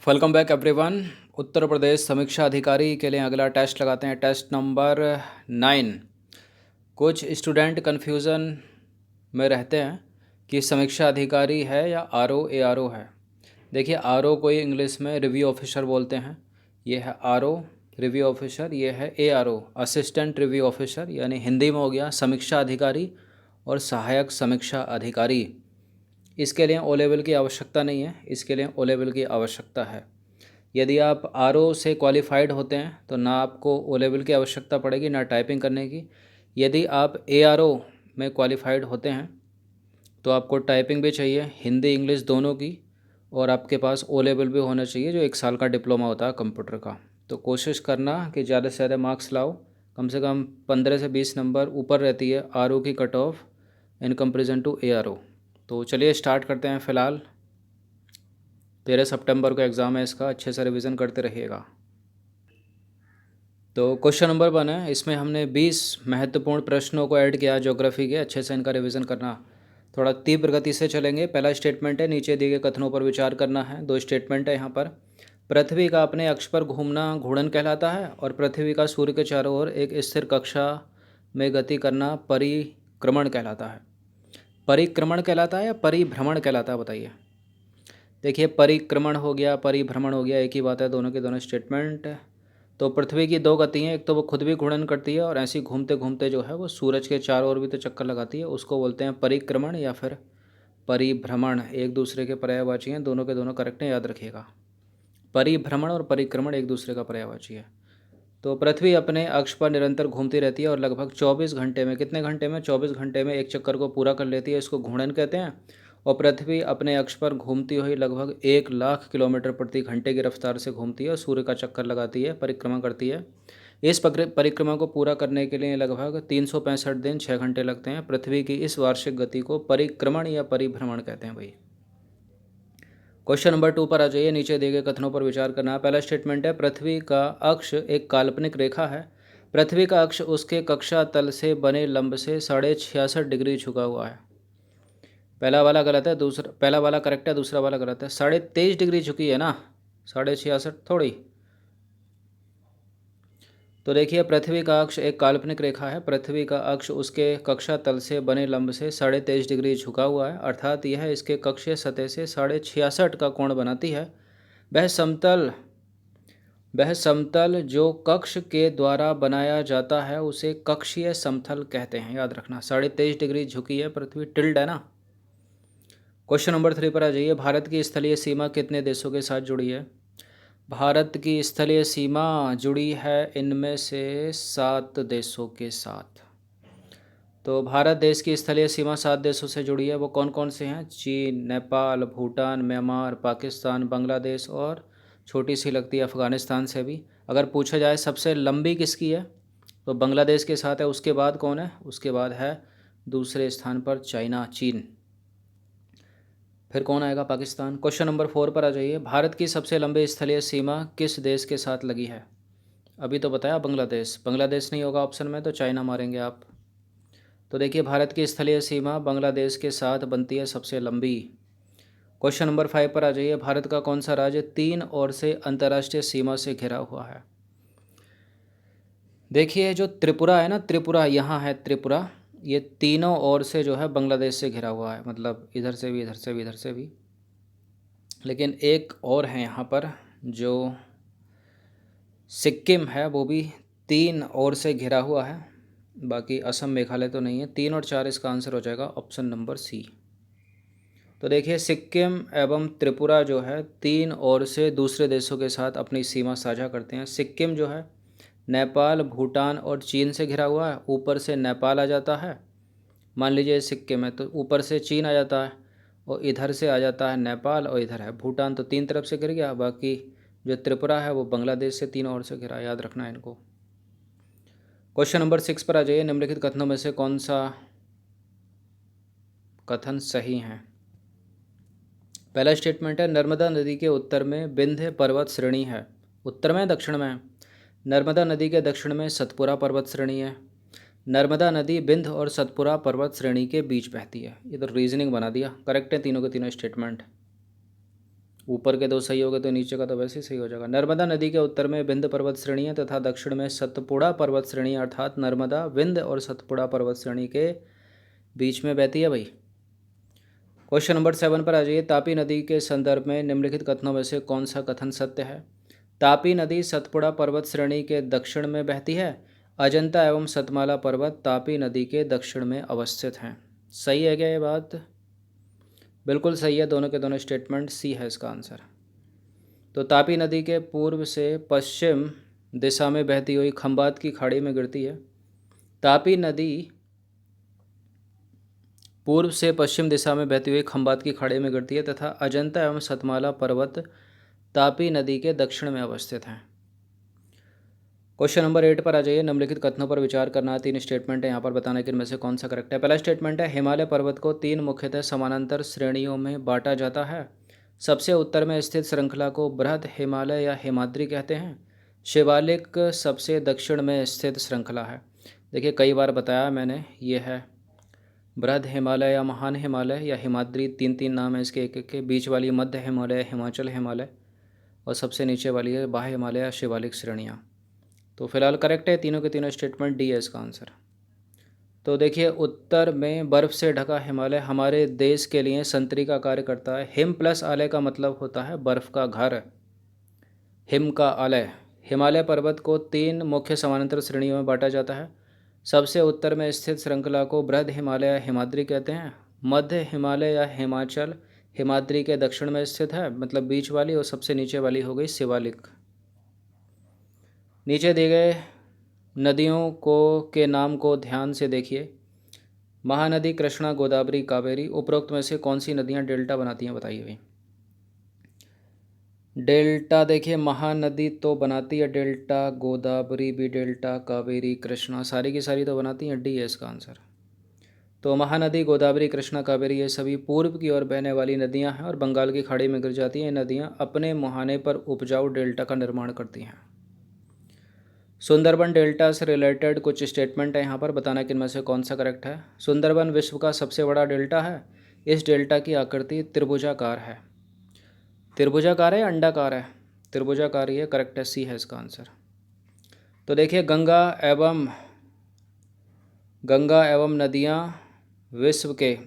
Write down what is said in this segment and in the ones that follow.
Welcome back everyone. Uttar Pradesh समीक्षा अधिकारी के लिए अगला टेस्ट लगाते हैं, टेस्ट नंबर 9। कुछ स्टूडेंट कन्फ्यूज़न में रहते हैं कि समीक्षा अधिकारी है या आरओ एआरओ है। देखिए, आरओ को इंग्लिश में रिव्यू ऑफिसर बोलते हैं, ये है आरओ रिव्यू ऑफिसर, ये है एआरओ असिस्टेंट रिव्यू ऑफिसर, यानी हिंदी में हो गया समीक्षा अधिकारी और सहायक समीक्षा अधिकारी। इसके लिए ओ लेवल की आवश्यकता नहीं है, इसके लिए ओ लेवल की आवश्यकता है। यदि आप आरओ से क्वालिफाइड होते हैं तो ना आपको ओ लेवल की आवश्यकता पड़ेगी ना टाइपिंग करने की। यदि आप एआरओ में क्वालिफाइड होते हैं तो आपको टाइपिंग भी चाहिए, हिंदी इंग्लिश दोनों की, और आपके पास ओ लेवल भी होना चाहिए जो 1 साल का डिप्लोमा होता है कंप्यूटर का। तो कोशिश करना कि ज़्यादा से ज़्यादा मार्क्स लाओ, कम से कम 15 से 20 नंबर ऊपर रहती है आरओ की cut off in comparison to ARO. तो चलिए स्टार्ट करते हैं। फ़िलहाल 13 सितंबर को एग्ज़ाम है इसका, अच्छे से रिवीजन करते रहिएगा। तो क्वेश्चन नंबर 1 है, इसमें हमने 20 महत्वपूर्ण प्रश्नों को ऐड किया ज्योग्राफी के, अच्छे से इनका रिवीजन करना। थोड़ा तीव्र गति से चलेंगे। पहला स्टेटमेंट है, नीचे दिए गए कथनों पर विचार करना है। 2 स्टेटमेंट है यहाँ पर। पृथ्वी का अपने अक्ष पर घूमना घूर्णन कहलाता है और पृथ्वी का सूर्य के चारों ओर एक स्थिर कक्षा में गति करना परिक्रमण कहलाता है। परिक्रमण कहलाता है या परिभ्रमण कहलाता है, बताइए। देखिए, परिक्रमण हो गया, परिभ्रमण हो गया, एक ही बात है दोनों के दोनों स्टेटमेंट। तो पृथ्वी की 2 गति हैं, एक तो वो खुद भी घूर्णन करती है और ऐसे ही घूमते घूमते जो है वो सूरज के चारों ओर भी तो चक्कर लगाती है, उसको बोलते हैं परिक्रमण या फिर परिभ्रमण। एक दूसरे के पर्यायवाची हैं, दोनों के दोनों करेक्ट हैं, याद रखिएगा। परिभ्रमण और परिक्रमण एक दूसरे का पर्यायवाची है। तो पृथ्वी अपने अक्ष पर निरंतर घूमती रहती है और लगभग 24 घंटे में, कितने घंटे में, 24 घंटे में एक चक्कर को पूरा कर लेती है, इसको घूर्णन कहते हैं। और पृथ्वी अपने अक्ष पर घूमती हुई लगभग 1 लाख किलोमीटर प्रति घंटे की रफ्तार से घूमती है और सूर्य का चक्कर लगाती है, परिक्रमा करती है। इस परिक्रमा को पूरा करने के लिए लगभग 365 दिन 6 घंटे लगते हैं। पृथ्वी की इस वार्षिक गति को परिक्रमण या परिभ्रमण कहते हैं भाई। क्वेश्चन नंबर 2 पर आ जाइए। नीचे दिए गए कथनों पर विचार करना है। पहला स्टेटमेंट है, पृथ्वी का अक्ष एक काल्पनिक रेखा है। पृथ्वी का अक्ष उसके कक्षा तल से बने लंब से 66.5 डिग्री झुका हुआ है। पहला वाला गलत है, पहला वाला करेक्ट है, दूसरा वाला गलत है। 23.5 डिग्री झुकी है ना, 66.5 थोड़ी। तो देखिए, पृथ्वी का अक्ष एक काल्पनिक रेखा है। पृथ्वी का अक्ष उसके कक्षा तल से बने लंब से 23.5 डिग्री झुका हुआ है, अर्थात यह इसके कक्षीय सतह से 66.5 का कोण बनाती है। वह समतल जो कक्ष के द्वारा बनाया जाता है उसे कक्षीय समतल कहते हैं, याद रखना। 23.5 डिग्री झुकी है पृथ्वी, टिल्ड है ना। क्वेश्चन नंबर 3 पर आ जाइए। भारत की स्थलीय सीमा कितने देशों के साथ जुड़ी है? भारत की स्थलीय सीमा जुड़ी है इनमें से 7 देशों के साथ। तो भारत देश की स्थलीय सीमा 7 देशों से जुड़ी है। वो कौन कौन से हैं? चीन, नेपाल, भूटान, म्यांमार, पाकिस्तान, बांग्लादेश और छोटी सी लगती है अफ़गानिस्तान से भी। अगर पूछा जाए सबसे लंबी किसकी है तो बांग्लादेश के साथ है। उसके बाद कौन है? उसके बाद है दूसरे स्थान पर चाइना, चीन। फिर कौन आएगा? पाकिस्तान। क्वेश्चन नंबर 4 पर आ जाइए। भारत की सबसे लंबी स्थलीय सीमा किस देश के साथ लगी है? अभी तो बताया बांग्लादेश। बांग्लादेश नहीं होगा ऑप्शन में तो चाइना मारेंगे आप। तो देखिए, भारत की स्थलीय सीमा बांग्लादेश के साथ बनती है सबसे लंबी। क्वेश्चन नंबर 5 पर आ जाइए। भारत का कौन सा राज्य 3 ओर से अंतर्राष्ट्रीय सीमा से घिरा हुआ है? देखिए, जो त्रिपुरा है ना, त्रिपुरा यहाँ है, त्रिपुरा, ये तीनों ओर से जो है बांग्लादेश से घिरा हुआ है, मतलब इधर से भी, इधर से भी, इधर से भी। लेकिन एक और है यहाँ पर, जो सिक्किम है, वो भी 3 ओर से घिरा हुआ है। बाकी असम, मेघालय तो नहीं है। 3 और 4 इसका आंसर हो जाएगा ऑप्शन नंबर सी। तो देखिए, सिक्किम एवं त्रिपुरा जो है 3 ओर से दूसरे देशों के साथ अपनी सीमा साझा करते हैं। सिक्किम जो है नेपाल, भूटान और चीन से घिरा हुआ है। ऊपर से नेपाल आ जाता है, मान लीजिए सिक्किम है तो ऊपर से चीन आ जाता है और इधर से आ जाता है नेपाल और इधर है भूटान, तो 3 तरफ से घिर गया। बाकी जो त्रिपुरा है वो बांग्लादेश से 3 ओर से घिरा, याद रखना है इनको। क्वेश्चन नंबर 6 पर आ जाइए। निम्नलिखित कथनों में से कौन सा कथन सही है? पहला स्टेटमेंट है, नर्मदा नदी के उत्तर में विंध्य पर्वत श्रेणी है। उत्तर में, दक्षिण में? नर्मदा नदी के दक्षिण में सतपुरा पर्वत श्रेणी है। नर्मदा नदी विंध्य और सतपुरा पर्वत श्रेणी के बीच बहती है। ये तो रीजनिंग बना दिया, करेक्ट है तीनों के तीनों स्टेटमेंट। ऊपर के दो सही हो गए तो नीचे का तो वैसे ही सही हो जाएगा। नर्मदा नदी के उत्तर में विंध्य पर्वत श्रेणियाँ तथा दक्षिण में सतपुड़ा पर्वत श्रेणी, अर्थात नर्मदा विंध्य और सतपुड़ा पर्वत श्रेणी के बीच में बहती है भाई। क्वेश्चन नंबर 7 पर आ जाइए। तापी नदी के संदर्भ में निम्नलिखित कथनों में से कौन सा कथन सत्य है? तापी नदी सतपुड़ा पर्वत श्रेणी के दक्षिण में बहती है। अजंता एवं सतमाला पर्वत तापी नदी के दक्षिण में अवस्थित हैं। सही है क्या ये बात? बिल्कुल सही है, दोनों के दोनों स्टेटमेंट, सी है इसका आंसर। तो तापी नदी के पूर्व से पश्चिम दिशा में बहती हुई खंबात की खाड़ी में गिरती है। तापी नदी पूर्व से पश्चिम दिशा में बहती हुई खंबात की खाड़ी में गिरती है तथा अजंता एवं सतमाला पर्वत तापी नदी के दक्षिण में अवस्थित हैं। क्वेश्चन नंबर 8 पर आ जाइए। निम्नलिखित कथनों पर विचार करना है। 3 स्टेटमेंट है, यहाँ पर बताना कि इनमें से कौन सा करेक्ट है। पहला स्टेटमेंट है, हिमालय पर्वत को 3 मुख्यतः समानांतर श्रेणियों में बांटा जाता है। सबसे उत्तर में स्थित श्रृंखला को बृहद हिमालय या हिमाद्री कहते हैं। शिवालिक सबसे दक्षिण में स्थित श्रृंखला है। देखिए कई बार बताया मैंने, ये है बृहद हिमालय या महान हिमालय या हिमाद्री, 3 नाम है इसके एक एक के। बीच वाली मध्य हिमालय, हिमाचल हिमालय, और सबसे नीचे वाली है बाह्य हिमालय या शिवालिक श्रेणियाँ। तो फिलहाल करेक्ट है तीनों के तीनों स्टेटमेंट, डी है इसका आंसर। तो देखिए उत्तर में बर्फ़ से ढका हिमालय हमारे देश के लिए संतरी का कार्य करता है। हिम प्लस आलय का मतलब होता है बर्फ़ का घर, हिम का आलय। हिमालय पर्वत को 3 मुख्य समानांतर श्रेणियों में बांटा जाता है। सबसे उत्तर में स्थित श्रृंखला को बृहद हिमालय या हिमाद्री कहते हैं। मध्य हिमालय या हिमाचल हिमाद्री के दक्षिण में स्थित है, मतलब बीच वाली, और सबसे नीचे वाली हो गई शिवालिक। नीचे दिए गए नदियों के नाम को ध्यान से देखिए। महानदी, कृष्णा, गोदावरी, कावेरी। उपरोक्त में से कौन सी नदियाँ डेल्टा बनाती हैं, बताइए भाई। डेल्टा देखिए महानदी तो बनाती है डेल्टा, गोदावरी भी डेल्टा, कावेरी, कृष्णा, सारी की सारी तो बनाती हैं, डी है इसका आंसर। तो महानदी, गोदावरी, कृष्णा, कावेरी ये सभी पूर्व की ओर बहने वाली नदियां हैं और बंगाल की खाड़ी में गिर जाती हैं। ये नदियां अपने मुहाने पर उपजाऊ डेल्टा का निर्माण करती हैं। सुंदरबन डेल्टा से रिलेटेड कुछ स्टेटमेंट है, यहाँ पर बताना कि इनमें से कौन सा करेक्ट है। सुंदरबन विश्व का सबसे बड़ा डेल्टा है। इस डेल्टा की आकृति त्रिभुजाकार है। त्रिभुजाकार है या अंडाकार है? त्रिभुजाकार ही है, करेक्ट है, सी है इसका आंसर। तो देखिए गंगा एवं नदियाँ विश्व के,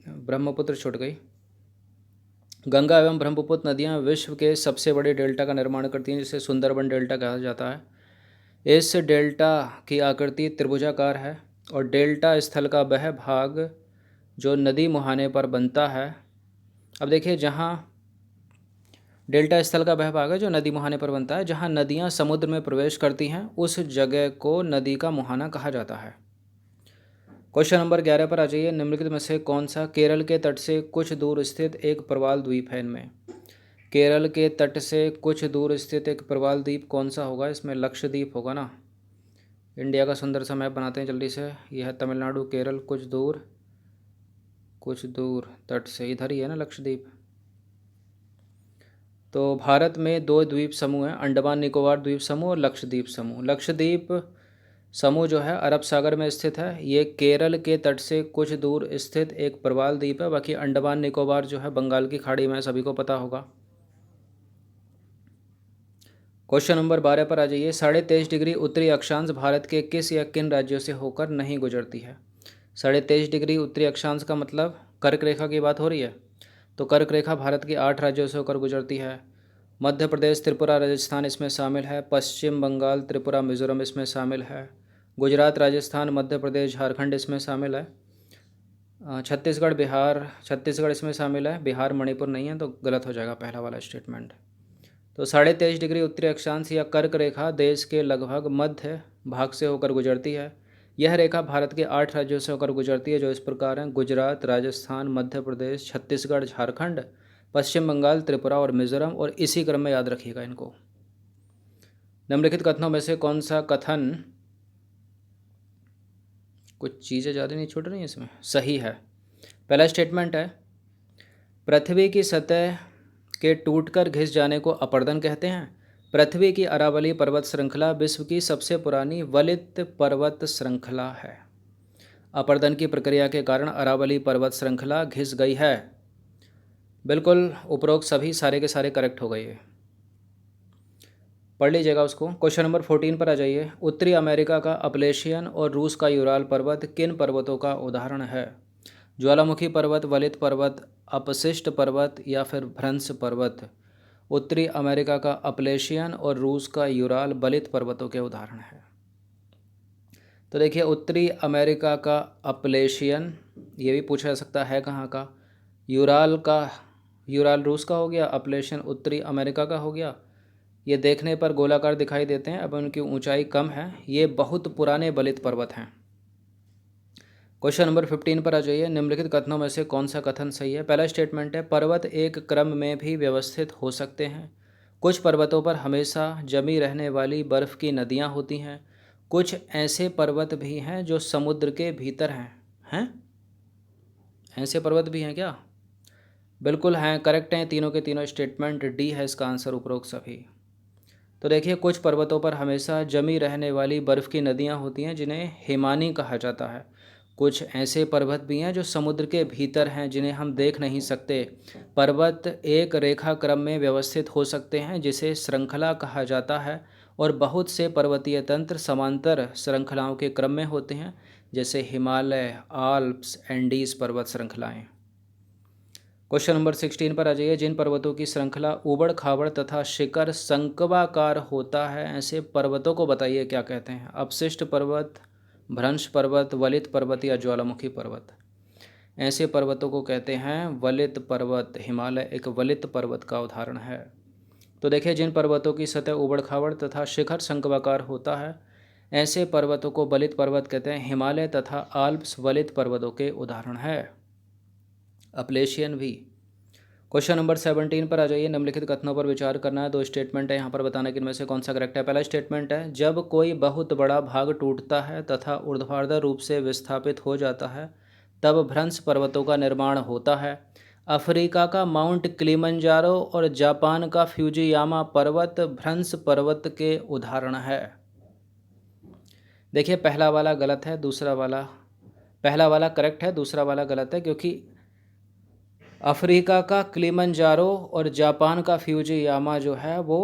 ब्रह्मपुत्र छूट गई। गंगा एवं ब्रह्मपुत्र नदियाँ विश्व के सबसे बड़े डेल्टा का निर्माण करती हैं, जिसे सुंदरबन डेल्टा कहा जाता है। इस डेल्टा की आकृति त्रिभुजाकार है और डेल्टा स्थल का वह भाग जो नदी मुहाने पर बनता है। अब देखिए जहाँ डेल्टा स्थल का वह भाग है जो नदी मुहाने पर बनता है, जहाँ नदियाँ समुद्र में प्रवेश करती हैं, उस जगह को नदी का मुहाना कहा जाता है। क्वेश्चन नंबर 11 पर आ जाइए। निम्नलिखित में से कौन सा केरल के तट से कुछ दूर स्थित एक प्रवाल द्वीप है? इनमें केरल के तट से कुछ दूर स्थित एक प्रवाल द्वीप कौन सा होगा? इसमें लक्षद्वीप होगा ना। इंडिया का सुंदर सा मैप बनाते हैं जल्दी से। यह है तमिलनाडु, केरल, कुछ दूर तट से, इधर ही है ना लक्षद्वीप। तो भारत में 2 द्वीप समूह हैं, अंडमान निकोबार द्वीप समूह और लक्षद्वीप समूह। लक्षद्वीप समूह जो है अरब सागर में स्थित है। ये केरल के तट से कुछ दूर स्थित एक प्रवाल द्वीप है। बाकी अंडमान निकोबार जो है बंगाल की खाड़ी में, सभी को पता होगा। क्वेश्चन नंबर 12 पर आ जाइए। 23.5 डिग्री उत्तरी अक्षांश भारत के किस या किन राज्यों से होकर नहीं गुजरती है? 23.5 डिग्री उत्तरी अक्षांश का मतलब कर्क रेखा की बात हो रही है। तो कर्क रेखा भारत के 8 राज्यों से होकर गुजरती है। मध्य प्रदेश, त्रिपुरा, राजस्थान इसमें शामिल है। पश्चिम बंगाल, त्रिपुरा, मिजोरम इसमें शामिल है। गुजरात, राजस्थान, मध्य प्रदेश, झारखंड इसमें शामिल है। छत्तीसगढ़ इसमें शामिल है। बिहार, मणिपुर नहीं है, तो गलत हो जाएगा पहला वाला स्टेटमेंट। तो 23.5 डिग्री उत्तरी अक्षांश या कर्क रेखा देश के लगभग मध्य भाग से होकर गुजरती है। यह रेखा भारत के 8 राज्यों से होकर गुजरती है, जो इस प्रकार हैं: गुजरात, राजस्थान, मध्य प्रदेश, छत्तीसगढ़, झारखंड, पश्चिम बंगाल, त्रिपुरा और मिजोरम, और इसी क्रम में याद रखिएगा इनको। निम्नलिखित कथनों में से कौन सा कथन, कुछ चीज़ें ज़्यादा नहीं छूट रही हैं इसमें, सही है? पहला स्टेटमेंट है, पृथ्वी की सतह के टूटकर घिस जाने को अपर्दन कहते हैं। पृथ्वी की अरावली पर्वत श्रृंखला विश्व की सबसे पुरानी वलित पर्वत श्रृंखला है। अपर्दन की प्रक्रिया के कारण अरावली पर्वत श्रृंखला घिस गई है। बिल्कुल उपरोक्त सभी सारे के सारे करेक्ट हो गए। पढ़ लीजिएगा उसको। क्वेश्चन नंबर 14 पर आ जाइए। उत्तरी अमेरिका का अपलेशियन और रूस का यूराल पर्वत किन पर्वतों का उदाहरण है? ज्वालामुखी पर्वत, वलित पर्वत, अपशिष्ट पर्वत या फिर भ्रंश पर्वत? उत्तरी अमेरिका का अपलेशियन और रूस का यूराल बलित पर्वतों के उदाहरण है। तो देखिए, उत्तरी अमेरिका का अपलेशियन, ये भी पूछा जा सकता है कहाँ का। यूराल रूस का हो गया, अपलेशियन उत्तरी अमेरिका का हो गया। ये देखने पर गोलाकार दिखाई देते हैं, अब उनकी ऊंचाई कम है। ये बहुत पुराने बलित पर्वत हैं। क्वेश्चन नंबर 15 पर आ जाइए। निम्नलिखित कथनों में से कौन सा कथन सही है? पहला स्टेटमेंट है, पर्वत एक क्रम में भी व्यवस्थित हो सकते हैं। कुछ पर्वतों पर हमेशा जमी रहने वाली बर्फ़ की नदियाँ होती हैं। कुछ ऐसे पर्वत भी हैं जो समुद्र के भीतर हैं ऐसे पर्वत भी हैं क्या? बिल्कुल हैं, करेक्ट हैं तीनों के तीनों स्टेटमेंट। डी है इसका आंसर, उपरोक्त सभी। तो देखिए, कुछ पर्वतों पर हमेशा जमी रहने वाली बर्फ़ की नदियाँ होती हैं जिन्हें हिमानी कहा जाता है। कुछ ऐसे पर्वत भी हैं जो समुद्र के भीतर हैं जिन्हें हम देख नहीं सकते। पर्वत एक रेखा क्रम में व्यवस्थित हो सकते हैं जिसे श्रृंखला कहा जाता है, और बहुत से पर्वतीय तंत्र समांतर श्रृंखलाओं के क्रम में होते हैं, जैसे हिमालय, आल्प्स, एंडीज पर्वत श्रृंखलाएँ। क्वेश्चन नंबर 16 पर आ जाइए। जिन पर्वतों की श्रृंखला ऊबड़ खाबड़ तथा शिखर संकवाकार होता है, ऐसे पर्वतों को बताइए क्या कहते हैं? अपशिष्ट पर्वत, भ्रंश पर्वत, वलित पर्वत या ज्वालामुखी पर्वत? ऐसे पर्वतों को कहते हैं वलित पर्वत। हिमालय एक वलित पर्वत का उदाहरण है। तो देखिए, जिन पर्वतों की सतह ऊबड़ खाबड़ तथा शिखर संकवाकार होता है, ऐसे पर्वतों को वलित पर्वत कहते हैं। हिमालय तथा आल्प्स वलित पर्वतों के उदाहरण है। अपलेशियन भी। क्वेश्चन नंबर 17 पर आ जाइए। निम्नलिखित कथनों पर विचार करना है। दो स्टेटमेंट है यहाँ पर, बताना कि इनमें से कौन सा करेक्ट है। पहला स्टेटमेंट है, जब कोई बहुत बड़ा भाग टूटता है तथा ऊर्ध्वाधर रूप से विस्थापित हो जाता है, तब भ्रंश पर्वतों का निर्माण होता है। अफ्रीका का माउंट किलिमंजारो और जापान का फ्यूजियामा पर्वत भ्रंश पर्वत के उदाहरण है। देखिए, पहला वाला गलत है, पहला वाला करेक्ट है, दूसरा वाला गलत है, क्योंकि अफ्रीका का किलिमंजारो और जापान का फ्यूजियामा जो है वो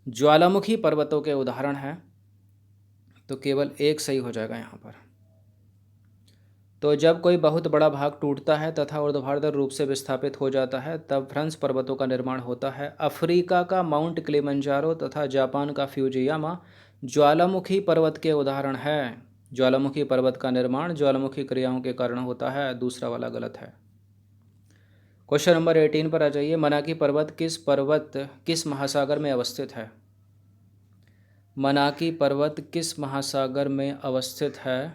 ज्वालामुखी पर्वतों के उदाहरण हैं। तो केवल एक सही हो जाएगा यहाँ पर। तो जब कोई बहुत बड़ा भाग टूटता है तथा ऊर्ध्वाधर रूप से विस्थापित हो जाता है, तब भ्रंश पर्वतों का निर्माण होता है। अफ्रीका का माउंट किलिमंजारो तथा जापान का फ्यूजियामा ज्वालामुखी पर्वत के उदाहरण है। ज्वालामुखी पर्वत का निर्माण ज्वालामुखी क्रियाओं के कारण होता है। दूसरा वाला गलत है। क्वेश्चन नंबर 18 पर आ जाइए। मनाकी पर्वत किस महासागर में अवस्थित है? मनाकी पर्वत किस महासागर में अवस्थित है?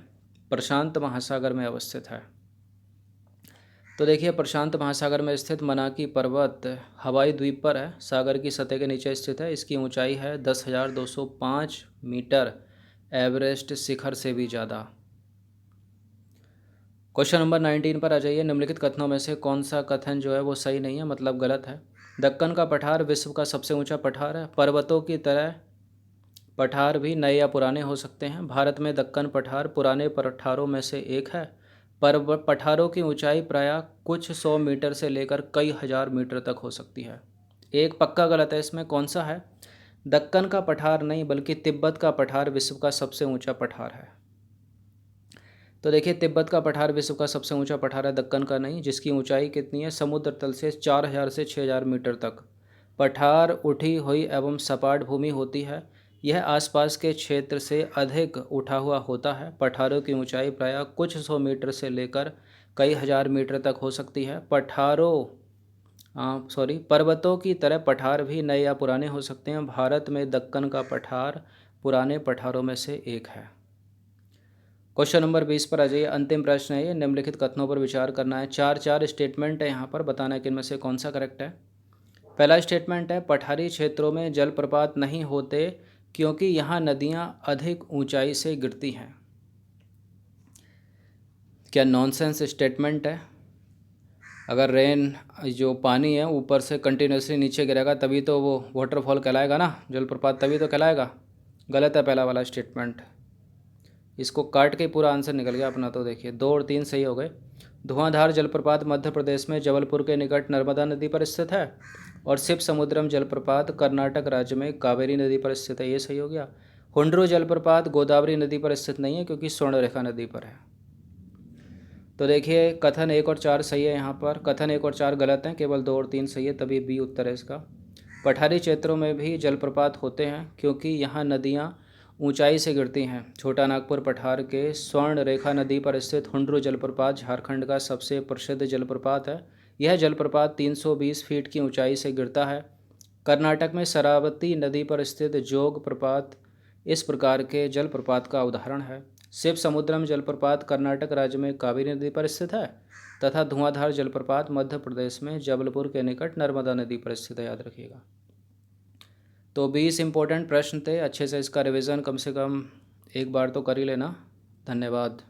प्रशांत महासागर में अवस्थित है। तो देखिए, प्रशांत महासागर में स्थित मनाकी पर्वत हवाई द्वीप पर है, सागर की सतह के नीचे स्थित है। इसकी ऊंचाई है 10,205 मीटर, एवरेस्ट शिखर से भी ज़्यादा। क्वेश्चन नंबर 19 पर आ जाइए। निम्नलिखित कथनों में से कौन सा कथन जो है वो सही नहीं है, मतलब गलत है? दक्कन का पठार विश्व का सबसे ऊंचा पठार है। पर्वतों की तरह पठार भी नए या पुराने हो सकते हैं। भारत में दक्कन पठार पुराने पठारों में से एक है। पठारों की ऊंचाई प्रायः कुछ 100 मीटर से लेकर कई हज़ार मीटर तक हो सकती है। एक पक्का गलत है इसमें, कौन सा है? दक्कन का पठार नहीं, बल्कि तिब्बत का पठार विश्व का सबसे ऊंचा पठार है। तो देखिए, तिब्बत का पठार विश्व का सबसे ऊंचा पठार है, दक्कन का नहीं, जिसकी ऊंचाई कितनी है? समुद्र तल से 4,000 से 6,000 मीटर तक। पठार उठी हुई एवं सपाट भूमि होती है। यह आसपास के क्षेत्र से अधिक उठा हुआ होता है। पठारों की ऊंचाई प्रायः कुछ 100 मीटर से लेकर कई हज़ार मीटर तक हो सकती है। पर्वतों की तरह पठार भी नए या पुराने हो सकते हैं। भारत में दक्कन का पठार पुराने पठारों में से एक है। क्वेश्चन नंबर 20 पर आ जाइए। अंतिम प्रश्न है ये। निम्नलिखित कथनों पर विचार करना है। चार स्टेटमेंट है यहाँ पर, बताना है कि इनमें से कौन सा करेक्ट है। पहला स्टेटमेंट है, पठारी क्षेत्रों में जलप्रपात नहीं होते क्योंकि यहाँ नदियाँ अधिक ऊंचाई से गिरती हैं। क्या नॉनसेंस स्टेटमेंट है? अगर रेन जो पानी है ऊपर से कंटिन्यूसली नीचे गिरेगा तभी तो वो वाटरफॉल कहलाएगा ना, जलप्रपात तभी तो कहलाएगा। गलत है पहला वाला स्टेटमेंट। इसको काट के पूरा आंसर निकल गया अपना। तो देखिए, 2 और 3 सही हो गए। धुआंधार जलप्रपात मध्य प्रदेश में जबलपुर के निकट नर्मदा नदी पर स्थित है। और शिव समुद्रम जलप्रपात कर्नाटक राज्य में कावेरी नदी पर स्थित है। ये सही हो गया। हुंड्रू जलप्रपात गोदावरी नदी पर स्थित नहीं है क्योंकि स्वर्णरेखा नदी पर है। तो देखिए कथन 1 और 4 सही है। यहाँ पर कथन 1 और 4 गलत हैं, केवल 2 और 3 सही है, तभी बी उत्तर है इसका। पठारी क्षेत्रों में भी जलप्रपात होते हैं क्योंकि यहाँ नदियाँ ऊंचाई से गिरती हैं। छोटा नागपुर पठार के स्वर्ण रेखा नदी पर स्थित हुंड्रू जलप्रपात झारखंड का सबसे प्रसिद्ध जलप्रपात है। यह जलप्रपात 320 फीट की ऊंचाई से गिरता है। कर्नाटक में शरावती नदी पर स्थित जोग प्रपात इस प्रकार के जलप्रपात का उदाहरण है। शिव समुद्रम जलप्रपात कर्नाटक राज्य में कावेरी नदी पर स्थित है तथा धुआंधार जलप्रपात मध्य प्रदेश में जबलपुर के निकट नर्मदा नदी पर स्थित है, याद रखिएगा। तो 20 इंपॉर्टेंट प्रश्न थे, अच्छे से इसका रिवीजन कम से कम एक बार तो कर ही लेना। धन्यवाद।